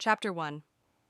Chapter 1.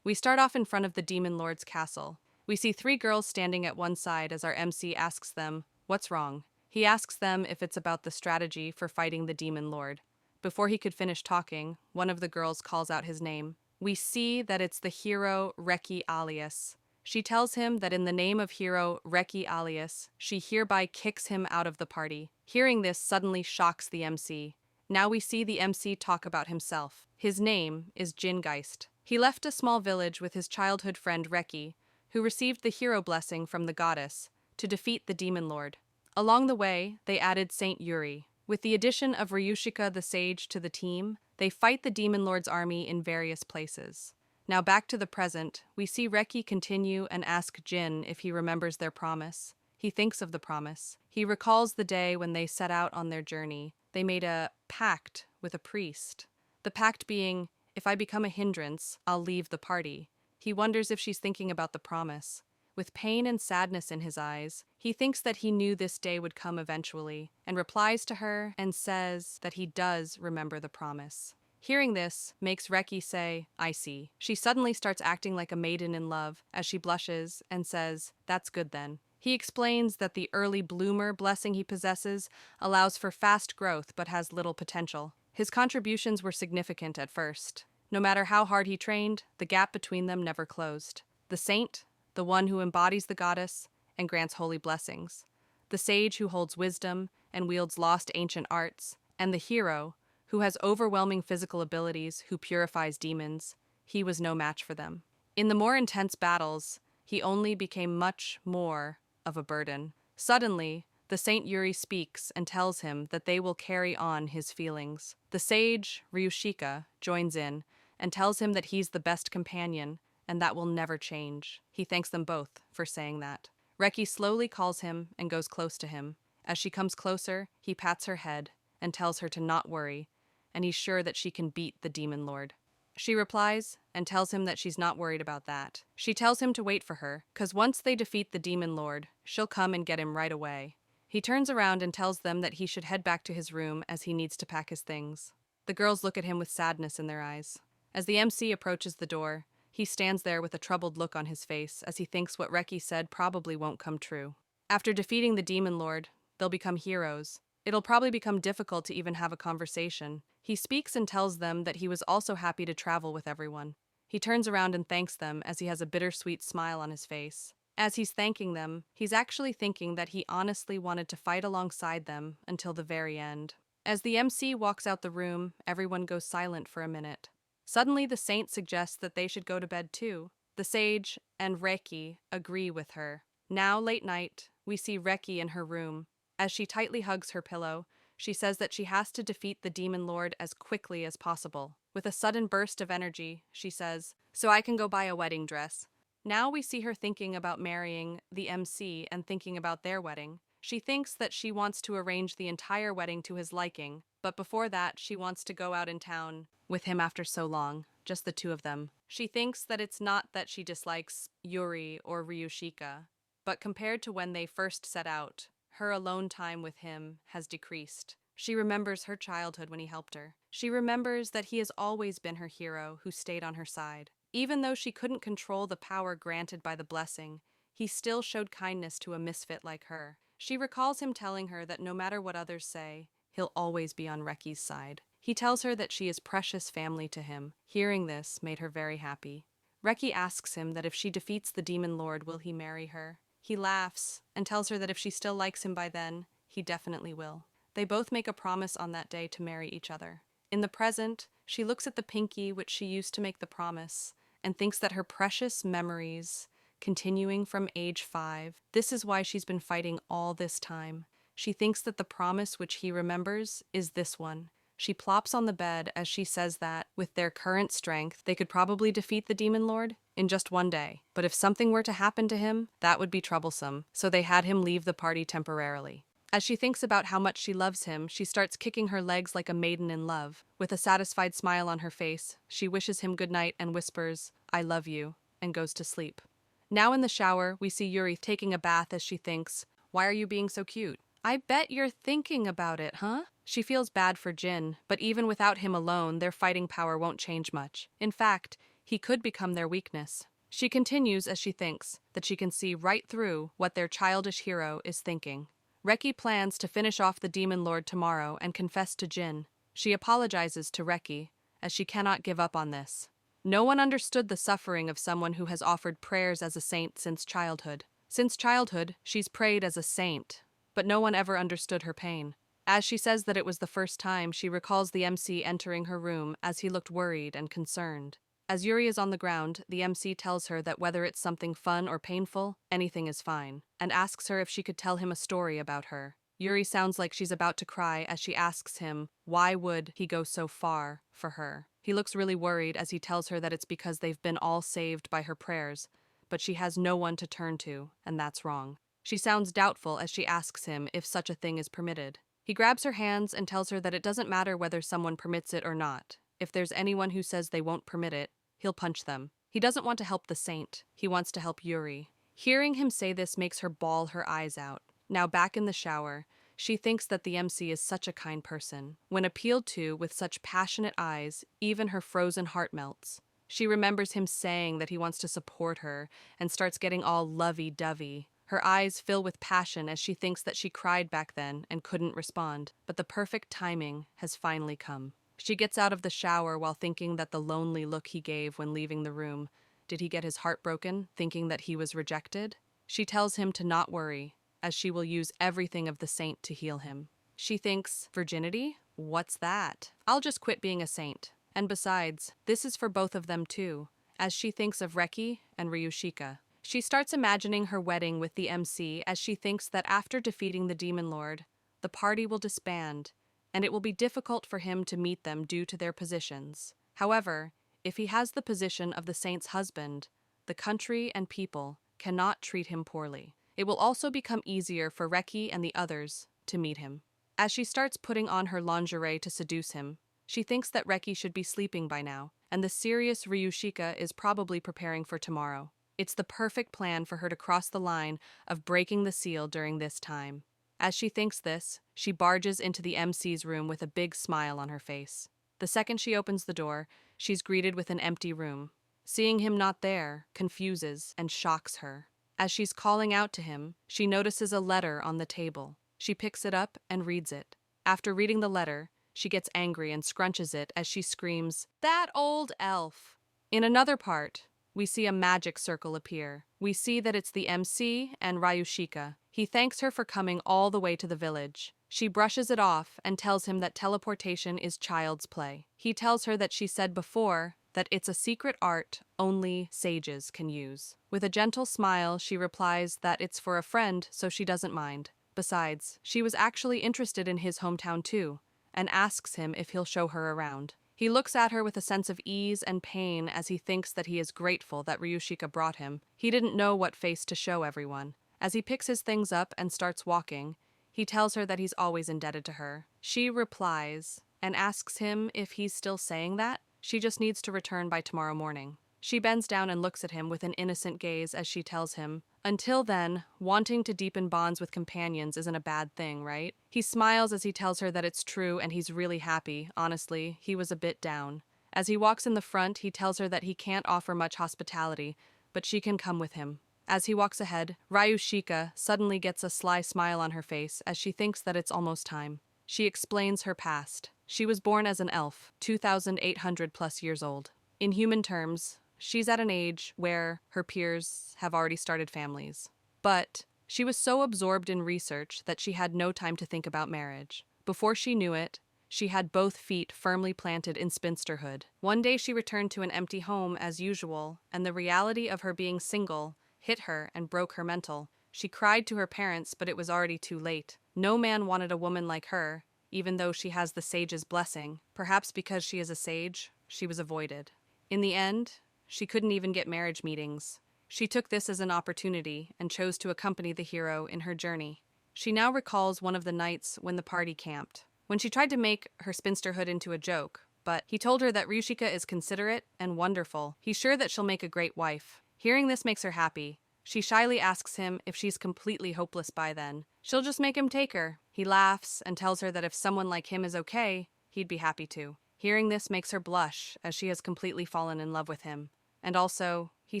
We start off in front of the Demon Lord's castle. We see three girls standing at one side as our MC asks them, "What's wrong?" He asks them if it's about the strategy for fighting the Demon Lord. Before he could finish talking, one of the girls calls out his name. We see that it's the hero Reki alias. She tells him that in the name of hero Reki alias, she hereby kicks him out of the party. Hearing this suddenly shocks the MC. Now we see the MC talk about himself. His name is Jingeist. He left a small village with his childhood friend Reki, who received the hero blessing from the goddess, to defeat the Demon Lord. Along the way, they added Saint Yuri. With the addition of Luschka the sage to the team, they fight the Demon Lord's army in various places. Now back to the present, we see Reki continue and ask Jin if he remembers their promise. He thinks of the promise. He recalls the day when they set out on their journey. They made a pact with a priest. The pact being, if I become a hindrance, I'll leave the party. He wonders if she's thinking about the promise. With pain and sadness in his eyes, he thinks that he knew this day would come eventually, and replies to her and says that he does remember the promise. Hearing this makes Reki say, "I see." She suddenly starts acting like a maiden in love as she blushes and says, "That's good then." He explains that the early bloomer blessing he possesses allows for fast growth but has little potential. His contributions were significant at first. No matter how hard he trained, the gap between them never closed. The saint, the one who embodies the goddess and grants holy blessings. The sage who holds wisdom and wields lost ancient arts. And the hero, who has overwhelming physical abilities, who purifies demons. He was no match for them. In the more intense battles, he only became much more of a burden. Suddenly, the Saint Yuri speaks and tells him that they will carry on his feelings. The sage, Luschka, joins in and tells him that he's the best companion and that will never change. He thanks them both for saying that. Reki slowly calls him and goes close to him. As she comes closer, he pats her head and tells her to not worry, and he's sure that she can beat the Demon Lord. She replies and tells him that she's not worried about that. She tells him to wait for her, 'cause once they defeat the Demon Lord, she'll come and get him right away. He turns around and tells them that he should head back to his room as he needs to pack his things. The girls look at him with sadness in their eyes. As the MC approaches the door, he stands there with a troubled look on his face as he thinks what Reki said probably won't come true. After defeating the Demon Lord, they'll become heroes. It'll probably become difficult to even have a conversation. He speaks and tells them that he was also happy to travel with everyone. He turns around and thanks them as he has a bittersweet smile on his face. As he's thanking them, he's actually thinking that he honestly wanted to fight alongside them until the very end. As the MC walks out the room, everyone goes silent for a minute. Suddenly the saint suggests that they should go to bed too. The sage and Reki agree with her. Now, late night, we see Reki in her room. As she tightly hugs her pillow, she says that she has to defeat the Demon Lord as quickly as possible. With a sudden burst of energy, she says, "So I can go buy a wedding dress." Now we see her thinking about marrying the MC and thinking about their wedding. She thinks that she wants to arrange the entire wedding to his liking, but before that, she wants to go out in town with him after so long, just the two of them. She thinks that it's not that she dislikes Yuri or Luschka, but compared to when they first set out, her alone time with him has decreased. She remembers her childhood when he helped her. She remembers that he has always been her hero who stayed on her side. Even though she couldn't control the power granted by the blessing, he still showed kindness to a misfit like her. She recalls him telling her that no matter what others say, he'll always be on Reki's side. He tells her that she is precious family to him. Hearing this made her very happy. Reki asks him that if she defeats the Demon Lord, will he marry her? He laughs and tells her that if she still likes him by then, he definitely will. They both make a promise on that day to marry each other. In the present, she looks at the pinky which she used to make the promise and thinks that her precious memories, continuing from age 5, this is why she's been fighting all this time. She thinks that the promise which he remembers is this one. She plops on the bed as she says that, with their current strength, they could probably defeat the Demon Lord in just one day. But if something were to happen to him, that would be troublesome, so they had him leave the party temporarily. As she thinks about how much she loves him, she starts kicking her legs like a maiden in love. With a satisfied smile on her face, she wishes him good night and whispers, "I love you," and goes to sleep. Now in the shower, we see Yuri taking a bath as she thinks, "Why are you being so cute?" "I bet you're thinking about it, huh?" She feels bad for Jin, but even without him alone, their fighting power won't change much. In fact, he could become their weakness. She continues as she thinks that she can see right through what their childish hero is thinking. Reki plans to finish off the Demon Lord tomorrow and confess to Jin. She apologizes to Reki, as she cannot give up on this. No one understood the suffering of someone who has offered prayers as a saint since childhood. Since childhood, she's prayed as a saint, but no one ever understood her pain. As she says that it was the first time, she recalls the MC entering her room as he looked worried and concerned. As Yuri is on the ground, the MC tells her that whether it's something fun or painful, anything is fine, and asks her if she could tell him a story about her. Yuri sounds like she's about to cry as she asks him why would he go so far for her. He looks really worried as he tells her that it's because they've been all saved by her prayers, but she has no one to turn to, and that's wrong. She sounds doubtful as she asks him if such a thing is permitted. He grabs her hands and tells her that it doesn't matter whether someone permits it or not. If there's anyone who says they won't permit it, he'll punch them. He doesn't want to help the saint. He wants to help Yuri. Hearing him say this makes her bawl her eyes out. Now back in the shower, she thinks that the MC is such a kind person. When appealed to with such passionate eyes, even her frozen heart melts. She remembers him saying that he wants to support her and starts getting all lovey-dovey. Her eyes fill with passion as she thinks that she cried back then and couldn't respond, but the perfect timing has finally come. She gets out of the shower while thinking that the lonely look he gave when leaving the room. Did he get his heart broken, thinking that he was rejected? She tells him to not worry, as she will use everything of the saint to heal him. She thinks, virginity? What's that? I'll just quit being a saint. And besides, this is for both of them too, as she thinks of Reki and Ryushika. She starts imagining her wedding with the MC as she thinks that after defeating the Demon Lord, the party will disband, and it will be difficult for him to meet them due to their positions. However, if he has the position of the saint's husband, the country and people cannot treat him poorly. It will also become easier for Reki and the others to meet him. As she starts putting on her lingerie to seduce him, she thinks that Reki should be sleeping by now, and the serious Ryushika is probably preparing for tomorrow. It's the perfect plan for her to cross the line of breaking the seal during this time. As she thinks this, she barges into the MC's room with a big smile on her face. The second she opens the door, she's greeted with an empty room. Seeing him not there confuses and shocks her. As she's calling out to him, she notices a letter on the table. She picks it up and reads it. After reading the letter, she gets angry and scrunches it as she screams, "That old elf!" In another part, we see a magic circle appear. We see that it's the MC and Ryushika. He thanks her for coming all the way to the village. She brushes it off and tells him that teleportation is child's play. He tells her that she said before that it's a secret art only sages can use. With a gentle smile, she replies that it's for a friend, so she doesn't mind. Besides, she was actually interested in his hometown too, and asks him if he'll show her around. He looks at her with a sense of ease and pain as he thinks that he is grateful that Ryushika brought him. He didn't know what face to show everyone. As he picks his things up and starts walking, he tells her that he's always indebted to her. She replies and asks him if he's still saying that. She just needs to return by tomorrow morning. She bends down and looks at him with an innocent gaze as she tells him, until then, wanting to deepen bonds with companions isn't a bad thing, right? He smiles as he tells her that it's true and he's really happy. Honestly, he was a bit down. As he walks in the front, he tells her that he can't offer much hospitality, but she can come with him. As he walks ahead, Ryushika suddenly gets a sly smile on her face as she thinks that it's almost time. She explains her past. She was born as an elf, 2,800 plus years old. In human terms, she's at an age where her peers have already started families. But she was so absorbed in research that she had no time to think about marriage. Before she knew it, she had both feet firmly planted in spinsterhood. One day she returned to an empty home as usual, and the reality of her being single hit her and broke her mental. She cried to her parents, but it was already too late. No man wanted a woman like her, even though she has the sage's blessing. Perhaps because she is a sage, she was avoided. In the end, she couldn't even get marriage meetings. She took this as an opportunity and chose to accompany the hero in her journey. She now recalls one of the nights when the party camped, when she tried to make her spinsterhood into a joke, but he told her that Ryushika is considerate and wonderful. He's sure that she'll make a great wife. Hearing this makes her happy. She shyly asks him if she's completely hopeless by then. She'll just make him take her. He laughs and tells her that if someone like him is okay, he'd be happy to. Hearing this makes her blush, as she has completely fallen in love with him. And also, he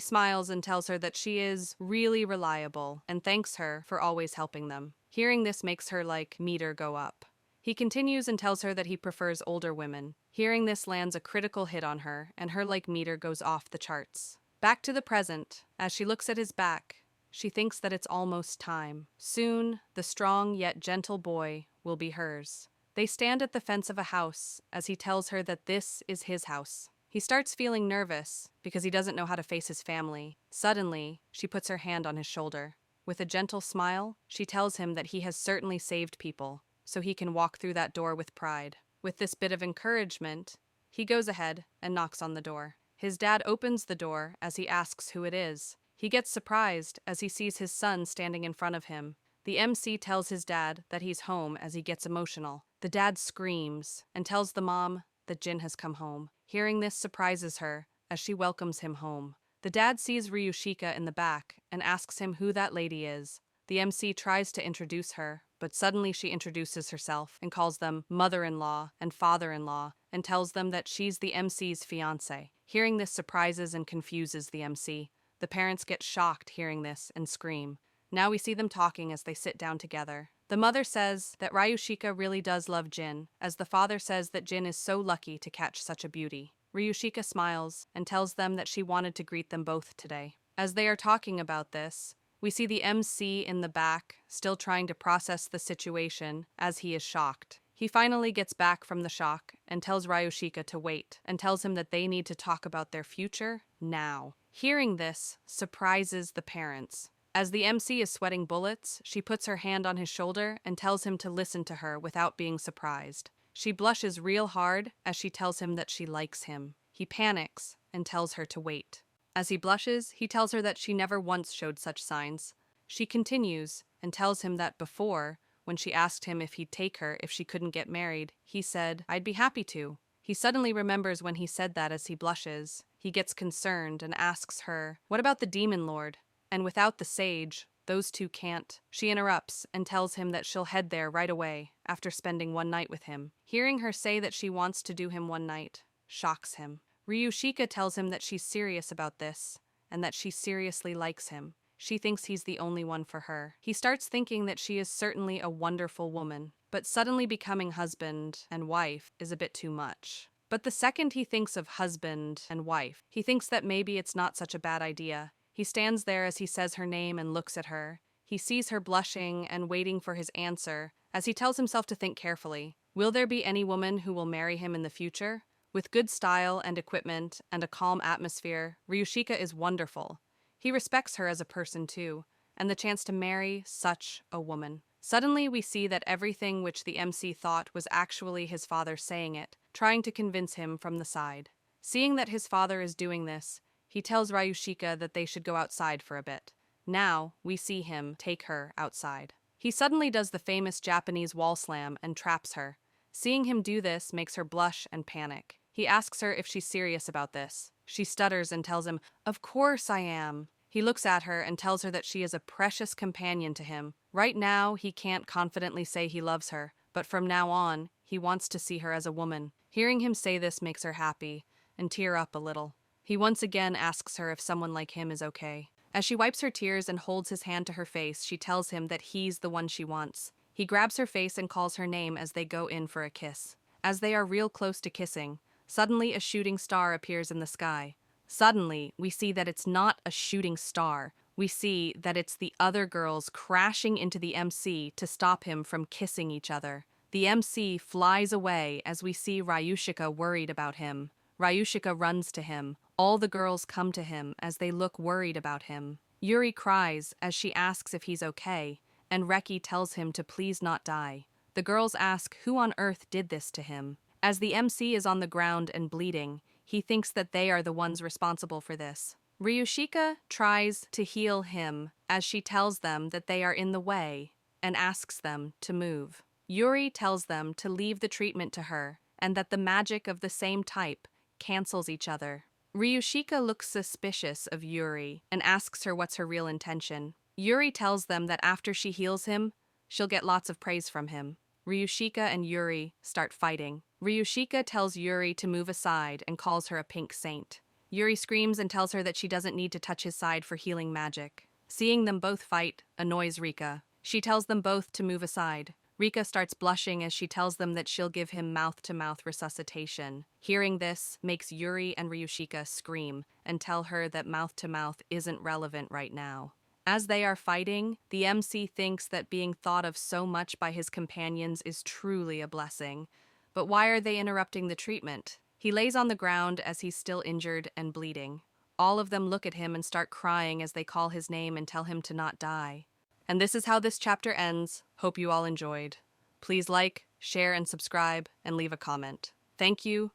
smiles and tells her that she is really reliable and thanks her for always helping them. Hearing this makes her meter go up. He continues and tells her that he prefers older women. Hearing this lands a critical hit on her, and her meter goes off the charts. Back to the present, as she looks at his back, she thinks that it's almost time. Soon, the strong yet gentle boy will be hers. They stand at the fence of a house as he tells her that this is his house. He starts feeling nervous because he doesn't know how to face his family. Suddenly, she puts her hand on his shoulder. With a gentle smile, she tells him that he has certainly saved people, so he can walk through that door with pride. With this bit of encouragement, he goes ahead and knocks on the door. His dad opens the door as he asks who it is. He gets surprised as he sees his son standing in front of him. The MC tells his dad that he's home as he gets emotional. The dad screams and tells the mom that Jin has come home. Hearing this surprises her as she welcomes him home. The dad sees Ryushika in the back and asks him who that lady is. The MC tries to introduce her, but suddenly she introduces herself and calls them mother-in-law and father-in-law and tells them that she's the MC's fiancé. Hearing this surprises and confuses the MC. The parents get shocked hearing this and scream. Now we see them talking as they sit down together. The mother says that Ryushika really does love Jin, as the father says that Jin is so lucky to catch such a beauty. Ryushika smiles and tells them that she wanted to greet them both today. As they are talking about this, we see the MC in the back, still trying to process the situation as he is shocked. He finally gets back from the shock and tells Ryushika to wait, and tells him that they need to talk about their future now. Hearing this surprises the parents. As the MC is sweating bullets, she puts her hand on his shoulder and tells him to listen to her without being surprised. She blushes real hard as she tells him that she likes him. He panics and tells her to wait. As he blushes, he tells her that she never once showed such signs. She continues and tells him that before, when she asked him if he'd take her if she couldn't get married, he said, "I'd be happy to." He suddenly remembers when he said that as he blushes. He gets concerned and asks her, "What about the demon lord? And without the sage, those two can't." She interrupts and tells him that she'll head there right away after spending one night with him. Hearing her say that she wants to do him one night shocks him. Ryushika tells him that she's serious about this and that she seriously likes him. She thinks he's the only one for her. He starts thinking that she is certainly a wonderful woman, but suddenly becoming husband and wife is a bit too much. But the second he thinks of husband and wife, he thinks that maybe it's not such a bad idea. He stands there as he says her name and looks at her. He sees her blushing and waiting for his answer, as he tells himself to think carefully. Will there be any woman who will marry him in the future? With good style and equipment and a calm atmosphere, Ryushika is wonderful. He respects her as a person too, and the chance to marry such a woman. Suddenly we see that everything which the MC thought was actually his father saying it, trying to convince him from the side. Seeing that his father is doing this, he tells Ryushika that they should go outside for a bit. Now, we see him take her outside. He suddenly does the famous Japanese wall slam and traps her. Seeing him do this makes her blush and panic. He asks her if she's serious about this. She stutters and tells him, "Of course I am." He looks at her and tells her that she is a precious companion to him. Right now, he can't confidently say he loves her, but from now on, he wants to see her as a woman. Hearing him say this makes her happy and tear up a little. He once again asks her if someone like him is okay. As she wipes her tears and holds his hand to her face, she tells him that he's the one she wants. He grabs her face and calls her name as they go in for a kiss. As they are real close to kissing, suddenly a shooting star appears in the sky. Suddenly, we see that it's not a shooting star. We see that it's the other girls crashing into the MC to stop him from kissing each other. The MC flies away as we see Ryushika worried about him. Ryushika runs to him. All the girls come to him as they look worried about him. Yuri cries as she asks if he's okay, and Reki tells him to please not die. The girls ask who on earth did this to him. As the MC is on the ground and bleeding, he thinks that they are the ones responsible for this. Ryushika tries to heal him as she tells them that they are in the way and asks them to move. Yuri tells them to leave the treatment to her and that the magic of the same type cancels each other. Ryushika looks suspicious of Yuri and asks her what's her real intention. Yuri tells them that after she heals him, she'll get lots of praise from him. Ryushika and Yuri start fighting. Ryushika tells Yuri to move aside and calls her a pink saint. Yuri screams and tells her that she doesn't need to touch his side for healing magic. Seeing them both fight annoys Rika. She tells them both to move aside. Rika starts blushing as she tells them that she'll give him mouth-to-mouth resuscitation. Hearing this makes Yuri and Ryushika scream and tell her that mouth-to-mouth isn't relevant right now. As they are fighting, the MC thinks that being thought of so much by his companions is truly a blessing. But why are they interrupting the treatment? He lays on the ground as he's still injured and bleeding. All of them look at him and start crying as they call his name and tell him to not die. And this is how this chapter ends. Hope you all enjoyed. Please like, share, and subscribe, and leave a comment. Thank you.